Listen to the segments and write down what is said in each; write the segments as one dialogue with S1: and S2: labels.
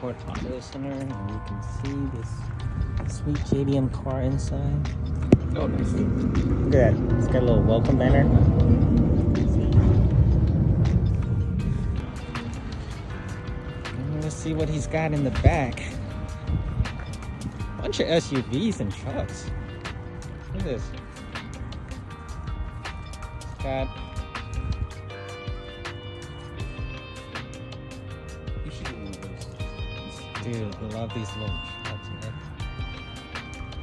S1: Ford Auto Center, and you can see this sweet JDM car inside. Oh, nice. Look at that. It's got a little welcome banner. And let's see what he's got in the back. Bunch of SUVs and trucks. Look at this. It's got. You should get one of those. Dude, I love these little trucks, man.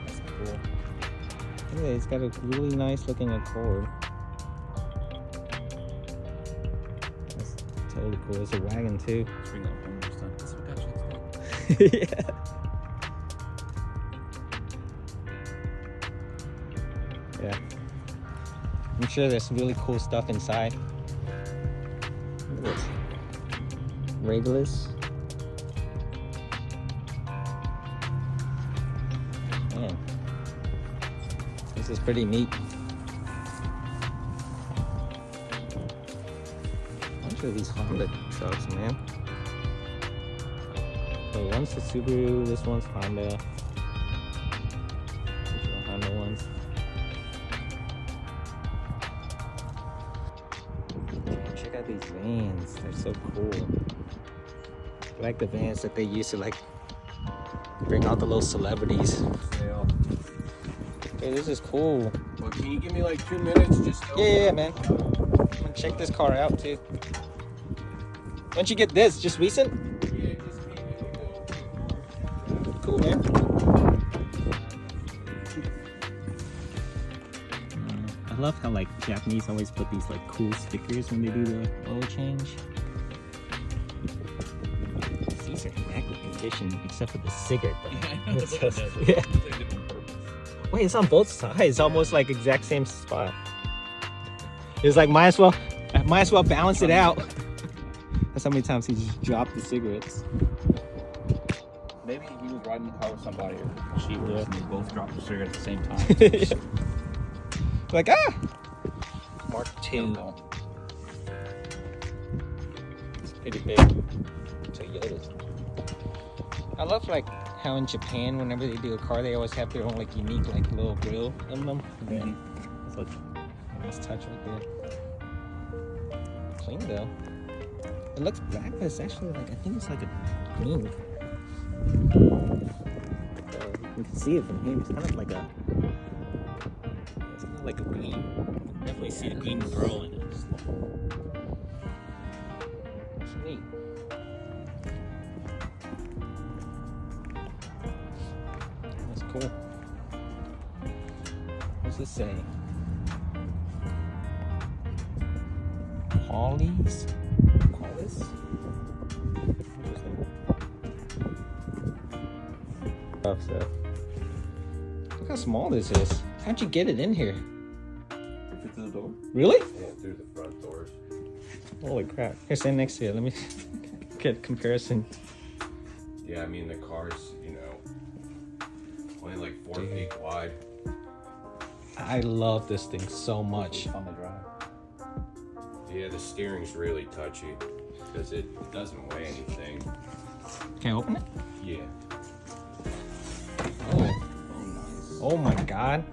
S1: That's cool. Look at it, it's got a really nice looking Accord. That's totally cool. It's a wagon too.
S2: Let's bring that one more time. That's what that shit's like.
S1: Yeah. Yeah. I'm sure there's really cool stuff inside. Look at this. Regulus. Man. This is pretty neat. Bunch of these Honda trucks, man. So one's the Subaru, this one's Honda. These are Honda ones. Check out these vans, they're so cool. I like the vans that they used to like bring out the little celebrities.
S2: Yeah.
S1: Hey, this is cool.
S2: Well, can you give me like 2 minutes just to
S1: Yeah, man. I'm gonna check this car out too. Once you get this, just recent?
S2: Yeah, just keep it.
S1: Cool, man. I love how like Japanese always put these like cool stickers when they do the oil change. These are immaculate condition except for the cigarette.
S2: Yeah, I know.
S1: Yeah. Wait, it's on both sides, almost like exact same spot. It's like might as well balance it out. That's how many times he just dropped the cigarettes.
S2: Maybe he was riding the car with somebody, or she was,
S1: Yeah.
S2: and they both dropped the cigarette at the same time.
S1: Like Mark II. It's pretty big. Toyotas. I love like how in Japan, whenever they do a car, they always have their own like unique like little grill in them.
S2: Mhm.
S1: It's like a nice touch right there. Clean though. It looks black, but it's actually like I think it's like a green. You can see it from here. It's kind of like a. It's kind of like a green. You can definitely see the green grill in it. It's neat. That's cool. What's this say? Hollies? Hollis? Look how small this is. How'd you get it in here?
S2: If it's through the door?
S1: Really?
S2: Yeah, through the front doors.
S1: Holy crap. Here, stand next to it. Let me get a comparison.
S2: Yeah, I mean, the car's, you know, only like 4 feet wide.
S1: I love this thing so much.
S2: On the drive.
S3: Yeah, the steering's really touchy because it doesn't weigh anything.
S1: Can I open it?
S3: Yeah.
S1: Oh,
S2: nice.
S1: oh my god.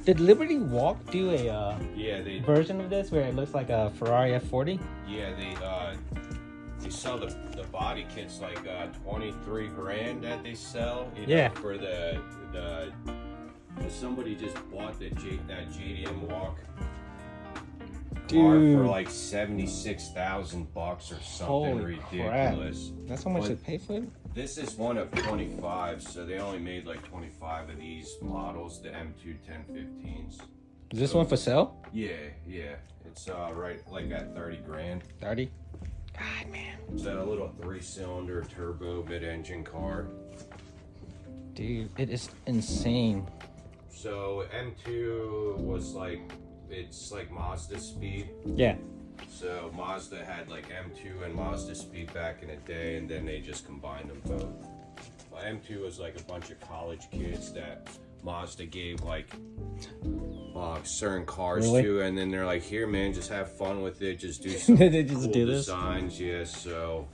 S1: Did Liberty Walk do a
S3: Yeah, they
S1: version of this where it looks like a Ferrari F40?
S3: they sell the body kits like 23 grand that they sell. You know,
S1: Yeah.
S3: For the somebody just bought that JDM Walk car
S1: Dude.
S3: for like $76,000 or something
S1: Holy
S3: ridiculous.
S1: Crap. That's how much
S3: But-
S1: they pay for it?
S3: This is one of 25, so they only made like 25 of these models, the M2 1015s.
S1: Is this one for sale?
S3: Yeah. It's right like at 30 grand.
S1: 30? God, man.
S3: It's a little 3-cylinder turbo mid-engine car.
S1: Dude, it is insane.
S3: So M2 was it's like Mazda speed.
S1: Yeah.
S3: So Mazda had like M2 and Mazda speed back in the day, and then they just combined them both. Well, M2 was like a bunch of college kids that Mazda gave like certain cars
S1: Really?
S3: to, and then they're like, here man, just have fun with it, just do some
S1: They just
S3: cool
S1: do this?
S3: designs. Yeah, so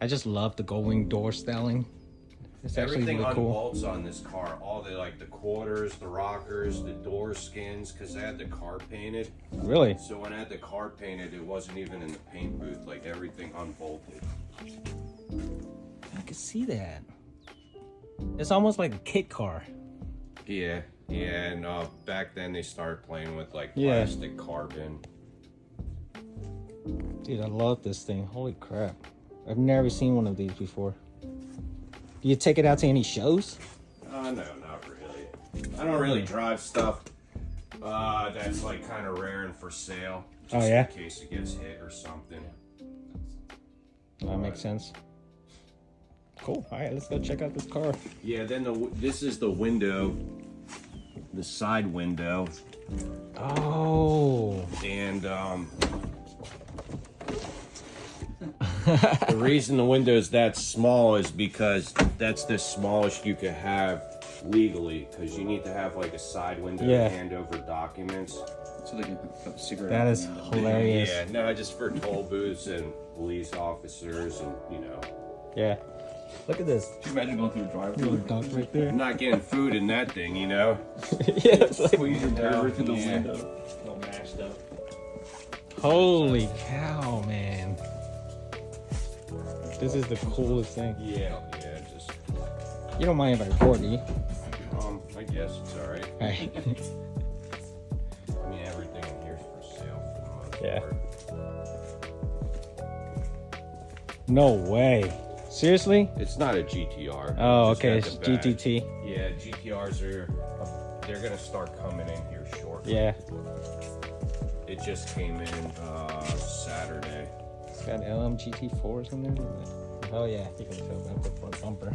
S1: I just love the gold wing door styling. It's actually
S3: Everything
S1: really cool.
S3: unbolts on this car. All the like the quarters, the rockers, the door skins, because I had the car painted.
S1: Really?
S3: So when I had the car painted, it wasn't even in the paint booth. Like everything unbolted.
S1: I can see that. It's almost like a kit car.
S3: Yeah, yeah. And back then they started playing with like
S1: Yeah.
S3: plastic carbon.
S1: Dude, I love this thing. Holy crap. I've never seen one of these before. Do you take it out to any shows?
S3: No, not really. I don't really drive stuff that's like kind of rare and for sale. Just
S1: Oh, yeah?
S3: in case it gets hit or something.
S1: That makes sense. Cool. All right, let's go check out this car.
S3: Yeah, then this is the window, the side window.
S1: Oh.
S3: And the reason the window is that small is because that's the smallest you could have legally, because you need to have like a side window
S1: Yeah.
S3: to hand over documents.
S4: So they can put a cigarette.
S1: That is hilarious.
S3: Yeah, no, just for toll booths and police officers and, you know.
S1: Yeah. Look at this.
S4: Can you imagine going through the drive-thru?
S1: Little duck right there.
S3: I'm not getting food in that thing, you know.
S1: Yeah, it's like,
S4: Squeeze your burger through the
S3: Yeah.
S4: window. All mashed up.
S1: holy cow, man. This is the coolest thing.
S3: Yeah, just,
S1: You don't mind if I record, do you?
S3: I guess it's alright.
S1: Hey.
S3: I mean, everything in here's for sale for the most
S1: Yeah.
S3: part.
S1: No way. Seriously?
S3: It's not a GTR.
S1: Oh,
S3: Just
S1: okay.
S3: got
S1: It's
S3: the badge.
S1: GTT.
S3: Yeah, GTRs they're gonna start coming in here shortly.
S1: Yeah.
S3: It just came in Saturday.
S1: It's got LM GT-Fours in there. Oh yeah, you can tell that the front bumper.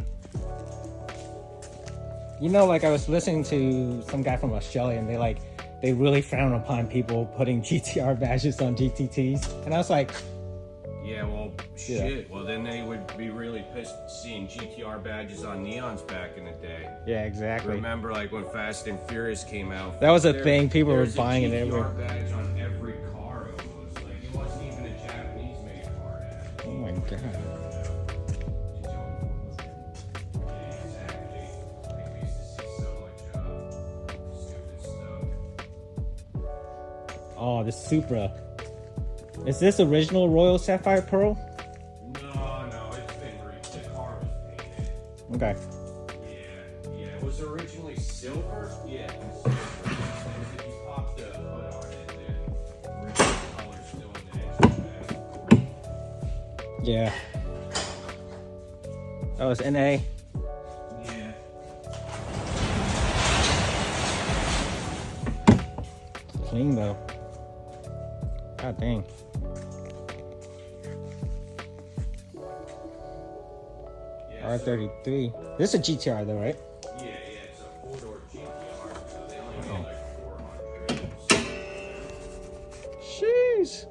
S1: You know, like I was listening to some guy from Australia, and they really frown upon people putting GTR badges on GTTs, and I was like,
S3: Yeah, well, shit. Well, then they would be really pissed seeing GTR badges on neons back in the day.
S1: yeah, exactly.
S3: Remember, like when Fast and Furious came out?
S1: That was a
S3: there-
S1: thing. People were
S3: there's a
S1: buying it
S3: GTR
S1: everywhere.
S3: badge on every car almost. Like it wasn't even a Japanese-made car. That had
S1: Oh my god.
S3: Yeah, exactly. Like, we used to see so much stupid stuff.
S1: Oh, the Supra. Is this original Royal Sapphire Pearl?
S3: No, it's been the car was painted.
S1: Okay.
S3: Yeah, it was originally silver. Yeah, it was silver. And if you pop the hood on it, then the original color's still in the edge.
S1: Yeah. That was NA.
S3: Yeah.
S1: Clean though. God dang.
S3: Yeah,
S1: R33. This is a GTR though, right?
S3: Yeah, it's a four-door GTR, so they only made like 400.
S1: Jeez.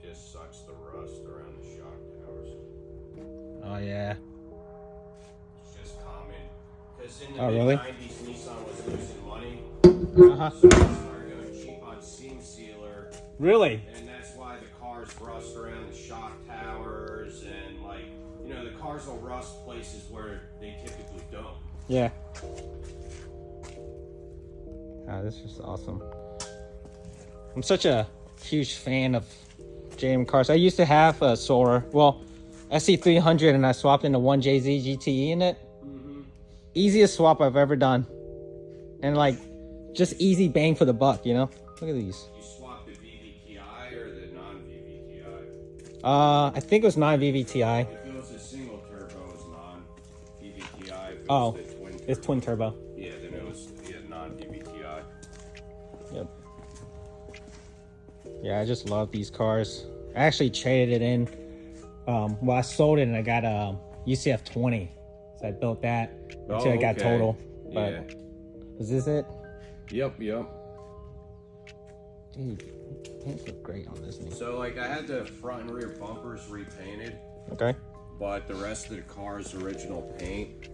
S3: Just sucks the rust around the shock towers.
S1: Oh yeah.
S3: It's just common. Because in the
S1: Oh, really?
S3: mid-90s, Nissan was losing money,
S1: Uh-huh.
S3: so they started going cheap on seam sealer.
S1: Really?
S3: And that's why the cars rust around the shock towers and like, you know, the cars will rust places where they typically don't.
S1: Yeah. Ah, this is awesome. I'm such a huge fan of JM cars. I used to have a Sora, well, SC300, and I swapped into 1JZ GTE in it. Easiest swap I've ever done. And like, just easy bang for the buck, you know? Look at these.
S3: You swap the VVTI or the non-VVTI?
S1: I think it was non-VVTI.
S3: If it was a single turbo, it's non-VVTI. If it
S1: Oh,
S3: was the twin turbo,
S1: it's twin turbo.
S3: Yeah, then it was non-VVTI.
S1: Yep. Yeah, I just love these cars. I actually traded it in. Well, I sold it and I got a UCF 20. So I built that until I got
S3: okay.
S1: total. But
S3: Yeah.
S1: is this it?
S3: Yep.
S1: Dude, paints look great on this thing.
S3: So like I had the front and rear bumpers repainted,
S1: Okay.
S3: but the rest of the car's original paint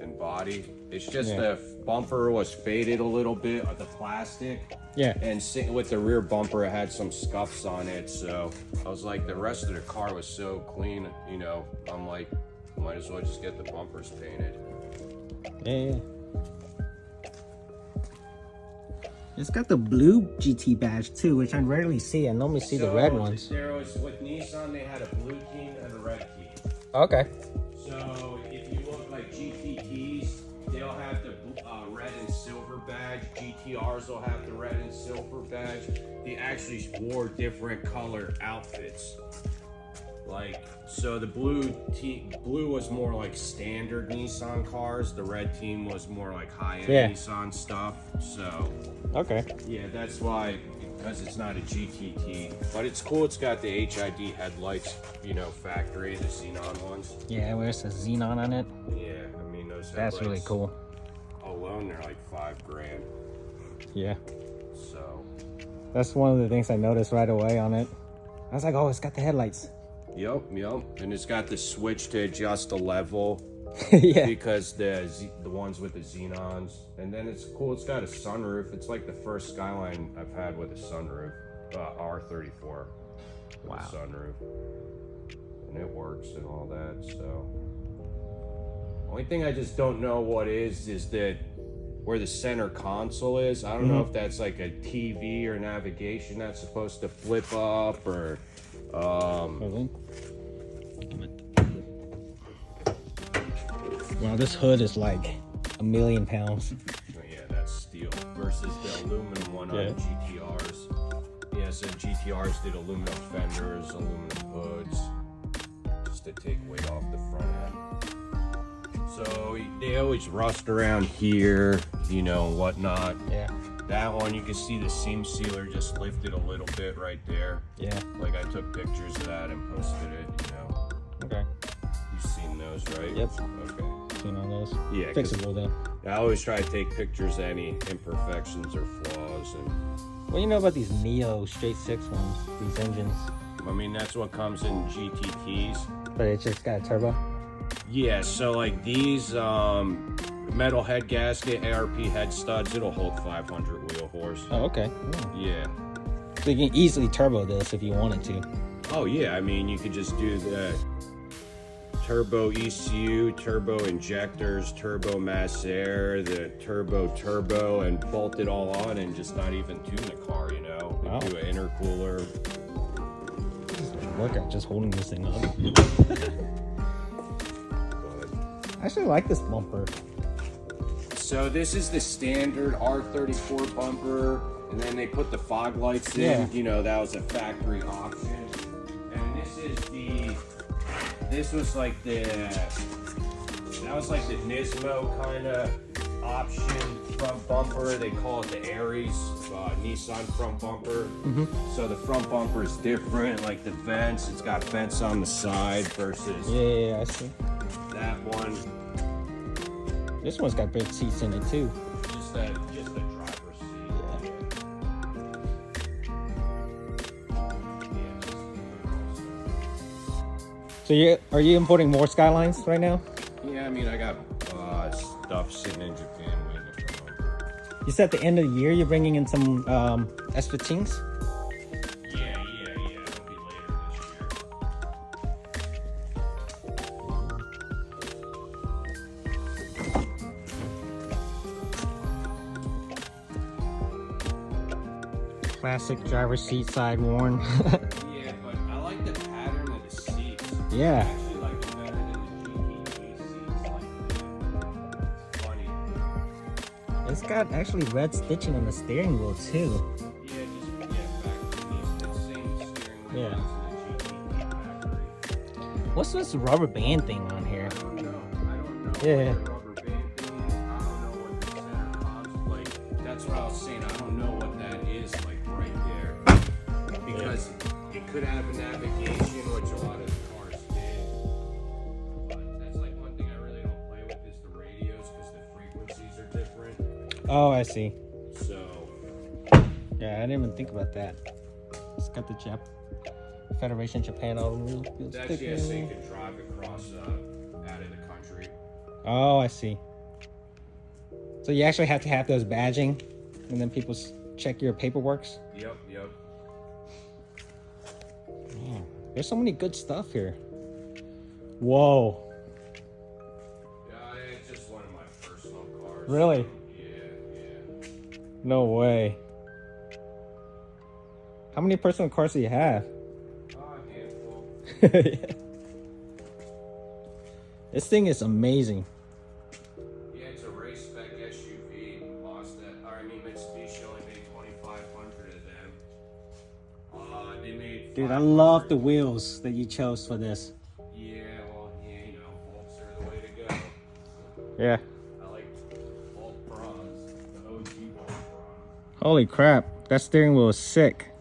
S3: and body, it's just
S1: Yeah.
S3: the bumper was faded a little bit, the plastic.
S1: Yeah.
S3: And with the rear bumper, it had some scuffs on it. So I was like, the rest of the car was so clean, you know. I'm like, might as well just get the bumpers painted.
S1: Yeah. It's got the blue GT badge too, which I rarely see. I normally see the red ones.
S3: There was, with Nissan, they had a blue team and a red team.
S1: Okay.
S3: So if you look like GTTs, they'll have the red and silver badge. GTRs will have the red and silver badge. They actually wore different color outfits. Like, so the blue was more like standard Nissan cars. The red team was more like high-end Nissan stuff. So,
S1: okay.
S3: Yeah, that's why, because it's not a GTT. But it's cool, it's got the HID headlights, you know, factory, the Xenon ones.
S1: Yeah, where it says Xenon on it.
S3: Yeah, I mean, those
S1: That's really cool.
S3: alone, they're like $5,000.
S1: Yeah.
S3: So,
S1: that's one of the things I noticed right away on it. I was like, oh, it's got the headlights.
S3: Yep. And it's got the switch to adjust the level.
S1: Yeah.
S3: Because the ones with the Xenons. And then it's cool, it's got a sunroof. It's like the first Skyline I've had with a sunroof. R34. With a sunroof. And it works and all that, so. Only thing I just don't know what is that where the center console is. I don't know if that's like a TV or navigation that's supposed to flip up or
S1: Wow, this hood is like £1 million.
S3: yeah, that's steel versus the aluminum one on GTRs. Yeah, so GTRs did aluminum fenders, aluminum hoods, just to take weight off the front end. So they always rust around here, you know, whatnot.
S1: Yeah.
S3: That one, you can see the seam sealer just lifted a little bit right there.
S1: Yeah.
S3: Like I took pictures of that and posted it, you know.
S1: Okay.
S3: You've seen those, right?
S1: Yep.
S3: Okay.
S1: Seen all those?
S3: Yeah.
S1: Fixable though.
S3: I always try to take pictures of any imperfections or flaws. And
S1: what do you know about these Neo straight six ones, these engines?
S3: I mean, that's what comes in GTTs.
S1: But it's just got a turbo?
S3: Yeah, so like these metal head gasket, ARP head studs, it'll hold 500 wheel horse.
S1: Oh, okay.
S3: Yeah.
S1: So you can easily turbo this if you wanted to.
S3: Oh yeah, I mean, you could just do the turbo ECU, turbo injectors, turbo mass air, the turbo, and bolt it all on and just not even tune the car, you know?
S1: Wow.
S3: Do an intercooler.
S1: Workout just holding this thing up.
S3: But
S1: I actually like this bumper.
S3: so this is the standard R34 bumper, and then they put the fog lights in.
S1: Yeah.
S3: You know, that was a factory option. And this was like the Nismo kind of option front bumper. They call it the Aries Nissan front bumper. So the front bumper is different, like the vents. It's got vents on the side versus
S1: Yeah, I see.
S3: that one.
S1: This one's got big seats in it too.
S3: Just the driver's seat.
S1: So are you importing more Skylines right now?
S3: Yeah, I mean, I got stuff sitting in Japan waiting to come over.
S1: You said at the end of the year you're bringing in some S15s?
S3: Yeah. It'll be later this year.
S1: Classic driver's seat side worn.
S3: Yeah, but I like the pattern of the seats.
S1: Yeah.
S3: I actually like it better than the GT seats like that. It's funny.
S1: It's got actually red stitching on the steering wheel too.
S3: Yeah, back to the same steering wheel
S1: Yeah.
S3: as the GT factory.
S1: What's this rubber band thing on here?
S3: I don't know.
S1: Yeah.
S3: What the rubber band thing is. I don't know what the center console, like, that's what I was saying. I don't know what that is, like, right there. Because it could have a navigation, which a lot of the cars did. But that's, like, one thing I really don't play with is the radios, because the frequencies are different.
S1: Oh, I see.
S3: So,
S1: Yeah, I didn't even think about that. It's got the Federation Japan automobile
S3: that's,
S1: sticker.
S3: yeah, so you can drive across out of the country.
S1: Oh, I see. So you actually have to have those badging, and then people check your paperwork.
S3: Yep.
S1: Man, there's so many good stuff here. Whoa.
S3: Yeah, it's just one of my personal cars.
S1: Really?
S3: Yeah.
S1: No way. How many personal cars do you have?
S3: A handful.
S1: This thing is amazing.
S3: Yeah, it's a race spec SUV. Mitsubishi only made 2,500 of them. They made.
S1: Dude, I love the wheels that you chose for this.
S3: Yeah, bolts are the way to go.
S1: Yeah.
S3: I like bolt bronze, the OG bolt bronze.
S1: Holy crap, that steering wheel is sick.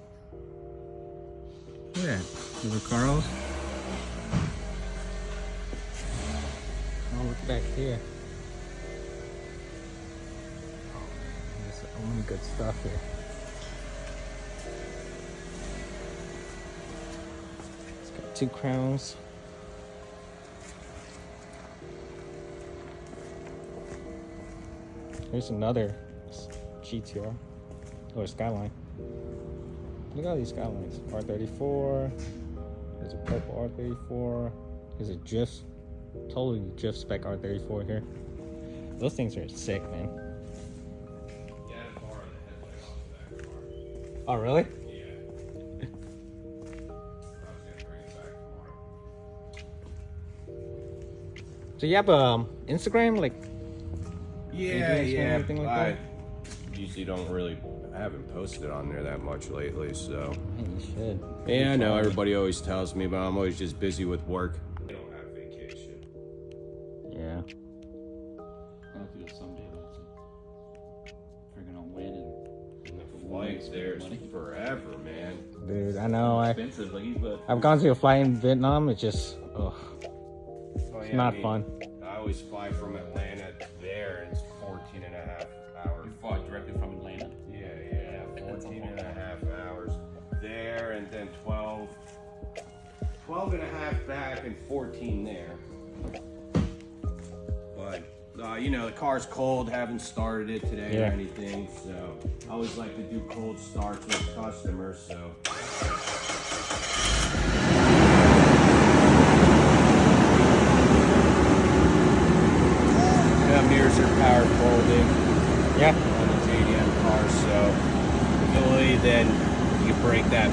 S1: Look at that. The Recaros. Oh, look back here. There's so many good stuff here. It's got 2 crowns. Here's another GTR or Skyline. Look at all these Skylines. R34. There's a purple R34. There's a drift, totally drift spec R34 here. Those things are sick, man.
S3: Yeah, I borrowed the headlight off of that car.
S1: Oh, really?
S3: Yeah. I was gonna bring it back tomorrow.
S1: So you have Instagram, like?
S3: Yeah,
S1: anything like
S3: I
S1: that?
S3: usually don't really. I haven't posted on there that much lately, so.
S1: Man, you should.
S3: Yeah, I know everybody always tells me, but I'm always just busy with work. I don't have vacation.
S1: Yeah.
S4: I'll do it someday, but it's figuring out when and
S3: The flights there's forever, man.
S1: Dude, I know.
S4: expensive, but
S1: I've gone to a flight in Vietnam. It's just, ugh,
S3: Oh,
S1: it's
S3: yeah,
S1: not fun.
S3: I always fly from Atlanta there, and it's 14 and a half hours.
S4: you fly directly from Atlanta.
S3: Yeah, 14 and a half hours there, and then 12 and a half back, and 14 there. But, the car's cold, haven't started it today or
S1: Yeah.
S3: anything, so I always like to do cold starts with customers, so. Yeah, mirrors are power folding.
S1: Yeah.
S3: On the JDM car, so usually then you break that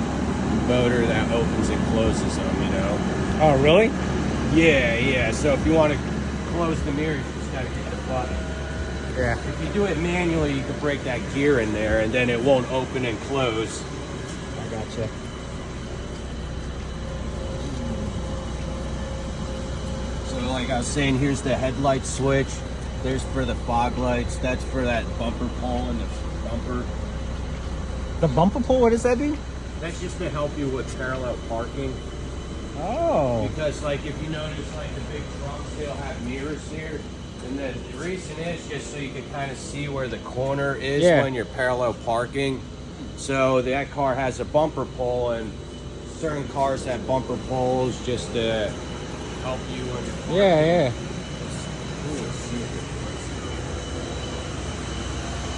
S3: motor that opens and closes them,
S1: Oh, really?
S3: Yeah, so if you want to close the mirrors, you just gotta hit the button.
S1: Yeah.
S3: If you do it manually, you can break that gear in there and then it won't open and close.
S1: I gotcha.
S3: So like I was saying, here's the headlight switch. There's for the fog lights. That's for that bumper pole and the bumper.
S1: The bumper pull, what does that do?
S3: That's just to help you with parallel parking.
S1: Oh.
S3: Because like if you notice like the big trucks, they'll have mirrors here. And the reason is just so you can kind of see where the corner is when you're parallel parking. So that car has a bumper pole, and certain cars have bumper poles just to help you when you're parking.
S1: Yeah.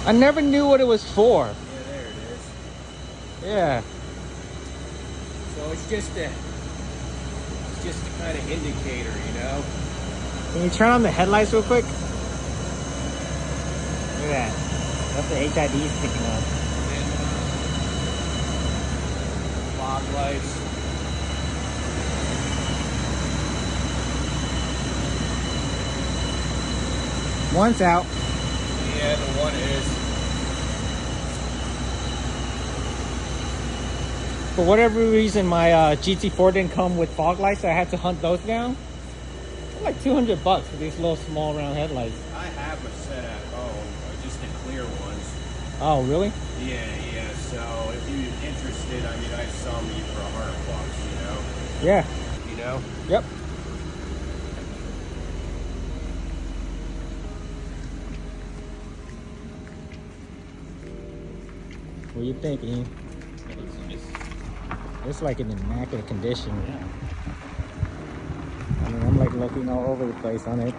S1: I never knew what it was for.
S3: Yeah, there it is.
S1: Yeah.
S3: So it's just a kind of indicator,
S1: Can you turn on the headlights real quick? Look at that. That's the HID sticking up.
S3: And fog lights.
S1: One's out.
S3: Yeah, the one is.
S1: For whatever reason, my GT-Four didn't come with fog lights, so I had to hunt those down. They're like $200 for these little small round headlights.
S3: I have a set at home, just the clear ones.
S1: Oh, really?
S3: Yeah. So if you're interested, I sell them you for $100,
S1: Yeah. Yep. What do you think, Ian?
S4: It looks nice.
S1: It's like in immaculate condition.
S4: Yeah.
S1: I mean, I'm like looking all over the place on it.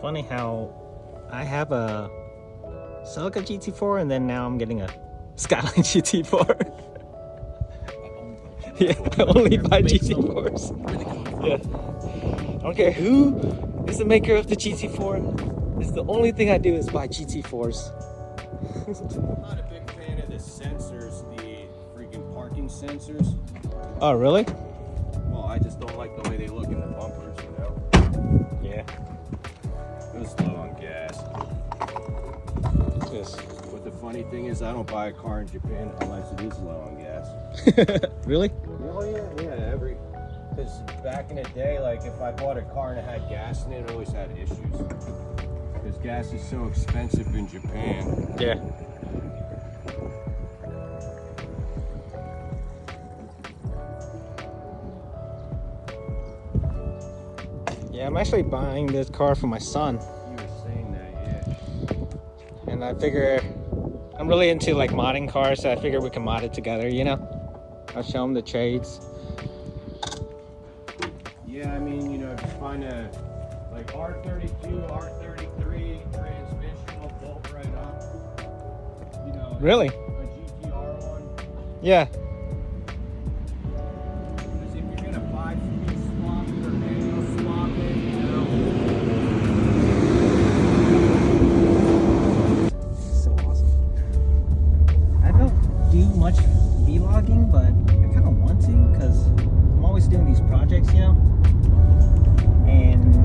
S1: funny how I have a Celica GT-Four and then now I'm getting a Skyline GT-Four. Yeah, I only buy GT-Fours. Yeah. I don't care who is the maker of the GT-Four. It's the only thing I do is buy GT-Fours.
S3: I'm not a big fan of the sensors, the freaking parking sensors.
S1: Oh, really?
S3: Well, I just don't like the way they look in the bumpers, you know?
S1: Yeah.
S3: It was low on gas.
S1: Yes.
S3: But the funny thing is, I don't buy a car in Japan unless it is low on gas.
S1: Really?
S3: Oh, yeah, because back in the day, like, if I bought a car and it had gas in it, it always had issues. Because gas is so expensive in Japan.
S1: Yeah. Yeah, I'm actually buying this car for my son.
S3: You were saying that, yeah.
S1: And I figure I'm really into like modding cars, so I figure we can mod it together, you know? I'll show him the trades.
S3: Yeah, I mean, you know, just find a like R32, R33 transmission will bolt right up. You know,
S1: Really?
S3: a GTR one.
S1: Yeah.
S3: Because if you're gonna buy some swap it or manual swap it, you know.
S1: So awesome. I don't do much vlogging, but I kind of want to because I'm always doing these projects, you know? And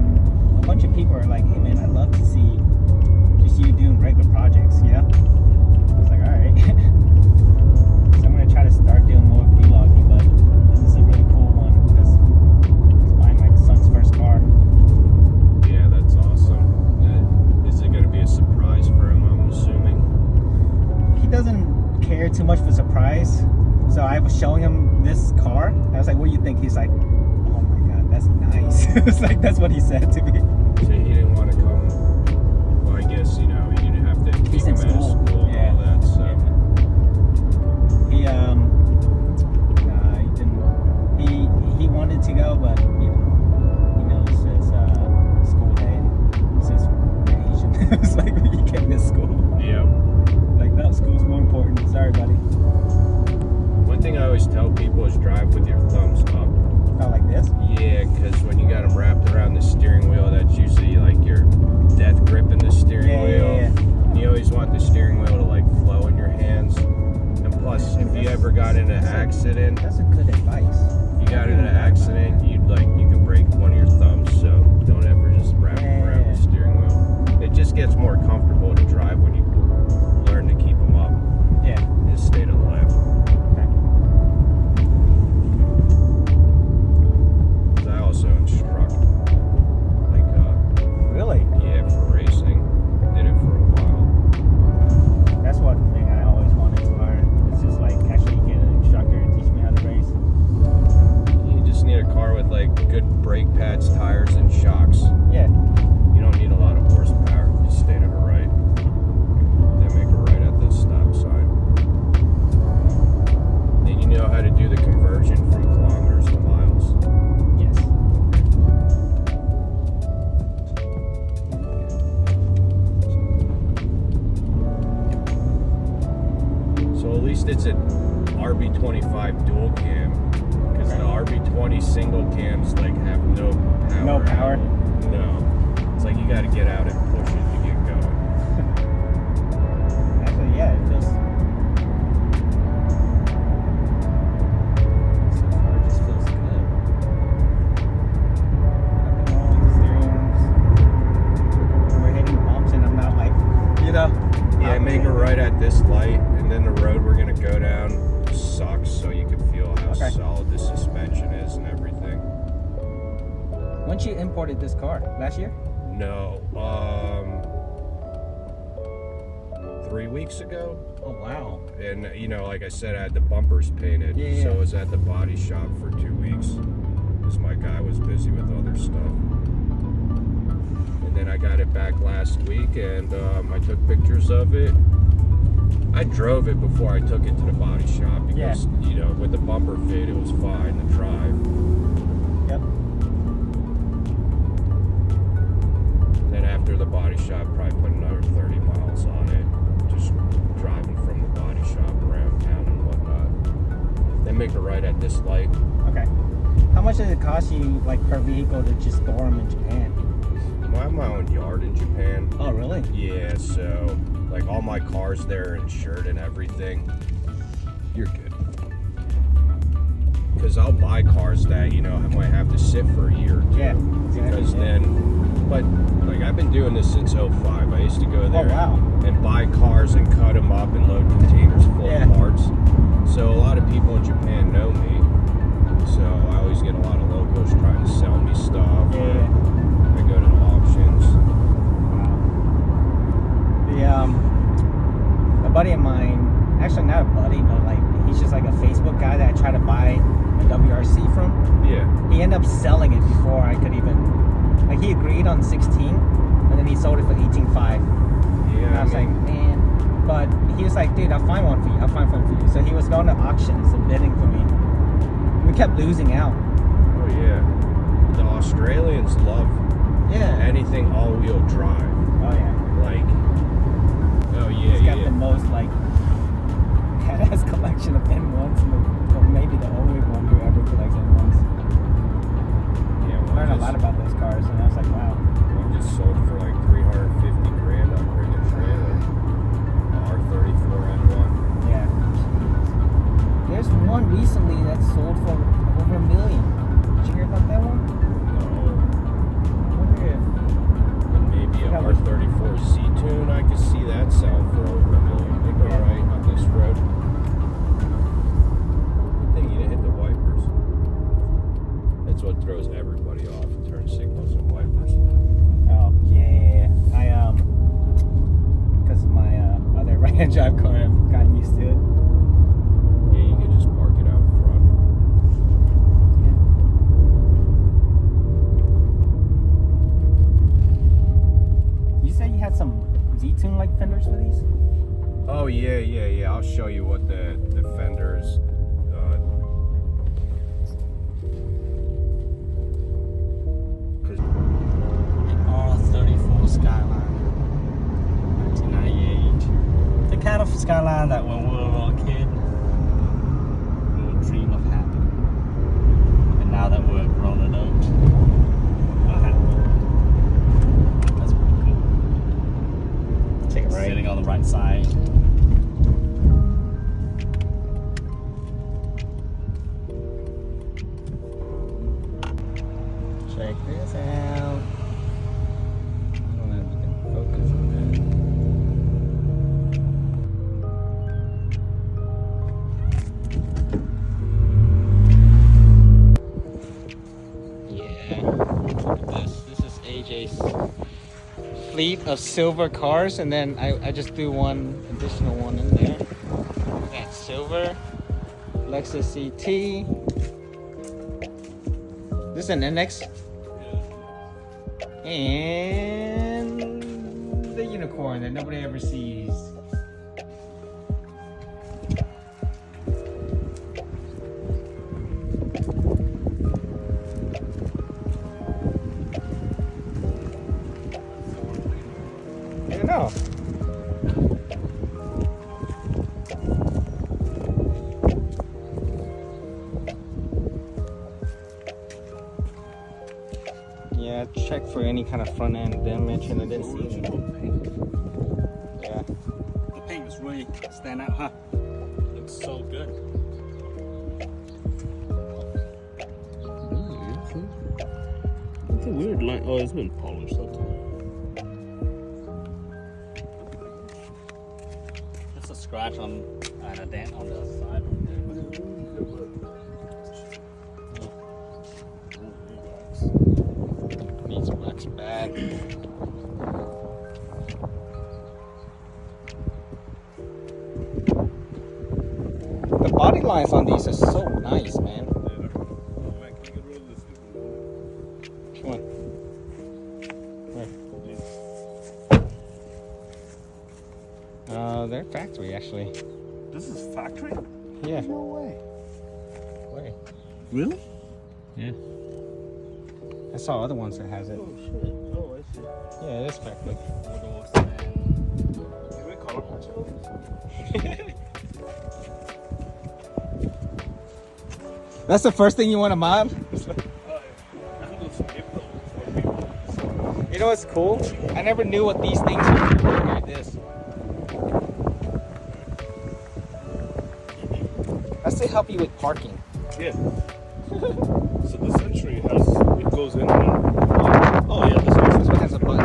S1: a bunch of people are like, hey man, I'd love to see just you doing regular projects, you know? I was like, alright. So I'm going to try to start doing more vlogging, but this is a really cool one because it's buying my son's first car.
S3: Yeah, that's awesome. Is it gonna be a surprise for him, I'm assuming?
S1: He doesn't care too much for surprise. So I was showing him this car. I was like, what do you think? He's like, oh my god, that's nice. It's like, that's what he said to me.
S3: So he didn't want to come. Well, I guess, you know, you didn't have to keep
S1: He's
S3: him
S1: in
S3: out of
S1: school.
S3: school and
S1: Yeah.
S3: all that, so.
S1: He he didn't. He wanted to go, but you know, it's his school day. It's his Asian. It's like you can't miss school.
S3: Yeah.
S1: Like no, school's more important. Sorry, buddy.
S3: One thing I always tell people is drive with your thumbs up.
S1: Oh, like this?
S3: Yeah, because when you got them wrapped around the steering wheel, that's usually like your death grip in the steering wheel.
S1: Yeah.
S3: You always want the steering wheel to like flow in your hands. And plus, if you ever got in an accident,
S1: That's a good advice.
S3: you got in an accident, you could break one of your thumbs. So don't ever just wrap them around the steering wheel. It just gets more comfortable to drive when you learn to keep them up.
S1: Yeah.
S3: Just stay to the left. I also instruct, like,
S1: Really?
S3: yeah, for racing. Did it for a while.
S1: That's one thing I always wanted to learn. It's just like actually get an instructor and teach me how to race.
S3: You just need a car with like good brake pads, tires, and shocks.
S1: Yeah.
S3: You don't need a lot of horsepower. Just stay to the right. Then make a right at the stop sign. Then you know how to do the conversion from kilometers to miles.
S1: Yes.
S3: So at least it's an RB25 dual cam, because the RB20 single cams like have no power.
S1: No power?
S3: No. It's like you got to get out and push it to get going.
S1: Actually, yeah, it feels. So far, it just feels good. Nothing wrong with the steering wheels. We're hitting bumps, and I'm not like, you know.
S3: Yeah, make a right at this light, and then the road we're gonna go down sucks, so you can feel how
S1: Okay.
S3: solid the suspension is and everything.
S1: When you imported this car last year?
S3: No, 3 weeks ago.
S1: Oh wow.
S3: And you know, like I said, I had the bumpers painted,
S1: Yeah,
S3: so
S1: yeah.
S3: I was at the body shop for 2 weeks because my guy was busy with other stuff. And then I got it back last week, and I took pictures of it. I drove it before I took it to the body shop because you know, with the bumper fit, it was fine to drive.
S1: Yep.
S3: Then after after the body shop, probably put another 30 miles on it. Just driving from the body shop around town and whatnot. They make a right at this light.
S1: Okay. How much does it cost you, like, per vehicle to just store them in Japan?
S3: Well, I have my own yard in Japan.
S1: Oh, really?
S3: Yeah, so like all my cars there are insured and everything. You're good. Because I'll buy cars that, you know, I might have to sit for a year or two.
S1: Yeah,
S3: Because then, but like I've been doing this since '05. I used to go there and buy cars and cut them up and load containers full of parts. So a lot of people in Japan know me. So I always get a lot of locals trying to sell me stuff. Or I go to the auctions.
S1: A buddy of mine, actually not a buddy, but like he's just like a Facebook guy that I tried to buy a WRC from.
S3: Yeah.
S1: He ended up selling it before I could even, like he agreed on 16 and then he sold it for 18.5.
S3: Yeah.
S1: And I was like, man, but he was like, dude, I'll find one for you. I'll find one for you. So he was going to auctions and bidding for me. We kept losing out.
S3: Oh yeah. The Australians love anything all-wheel drive.
S1: Oh yeah.
S3: Like, oh yeah,
S1: He's got the most like badass collection of N1s, or maybe the only one who ever collects N1s.
S3: Yeah, well,
S1: Learned a lot about those cars, and I was like, wow.
S3: One just sold for like 350 grand on Bring a Trailer. The R34 N1.
S1: Yeah. There's one recently that sold for over $1 million. Did you hear about that one?
S3: No.
S1: I wonder if
S3: Maybe a R34 Z-Tune, I could see that sell for over $1 million. They go right on this road. Good thing you didn't hit the wipers. That's what throws everybody off. Turn signals and wipers.
S1: Oh yeah. Because of my other right-hand drive car, I've gotten used to it.
S3: Yeah, you can just park it out front.
S1: You said you had some Z-Tune like fenders for these?
S3: Oh yeah. I'll show you what the fenders.
S1: R34 Skyline, 1998. The kind of Skyline that when we were a kid, we would dream of having. And now that we're grown adults, we're happy. That's pretty cool. Take it right. Sitting on the right side. Check this out. I don't know if we can focus on that. Yeah. Look at this. This is AJ's fleet of silver cars, and then I just threw one additional one in there. That's silver. Lexus CT. This is an NX. And the unicorn that nobody ever sees. I don't know. Yeah, check for any kind of front end damage, and I didn't see any. Yeah.
S5: The paint was really stand out, huh? Looks so good. It's a weird line. Oh, it's been polished up. Just a scratch on and a dent on the side.
S1: Needs wax bad. The body lines on these are so nice, man. Which one? Where? They're factory actually.
S5: This is factory?
S1: Yeah.
S5: No way.
S1: Wait.
S5: Really?
S1: Yeah. I saw other ones that has it.
S5: Oh shit. Oh, I
S1: Yeah, it is backlit.
S5: Photos and can we color photos?
S1: That's the first thing you want to mod? You know what's cool? I never knew what these things were. Look at this. That's to help you with parking.
S6: Yeah. So the Century has, it goes in and out. Oh yeah, this
S1: This one has a button.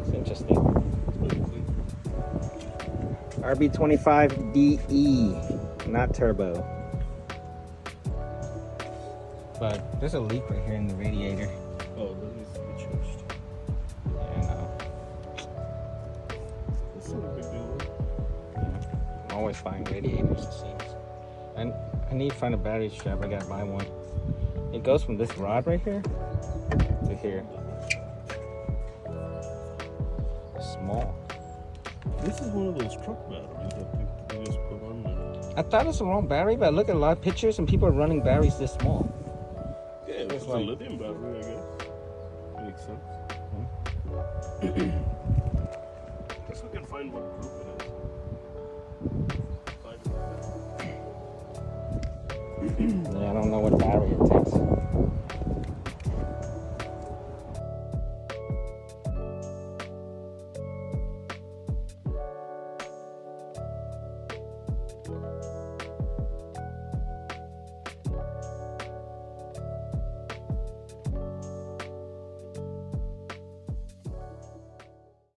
S1: It's interesting.
S6: pretty clean.
S1: RB25DE, not turbo. But there's a leak right here in the radiator.
S6: Oh, that needs to be changed.
S1: Yeah, I know.
S6: That's not a big deal.
S1: I'm always buying radiators, it seems. And I need to find a battery strap. I gotta buy one. It goes from this rod right here to here. It's small.
S6: This is one of those truck batteries that they just put on there.
S1: I thought it's the wrong battery, but I look at a lot of pictures and people are running batteries this small.
S6: Yeah, it's a
S1: like-
S6: lithium battery, I guess. Makes sense. Guess we can find what group it is.
S1: Yeah, I don't know what battery it takes.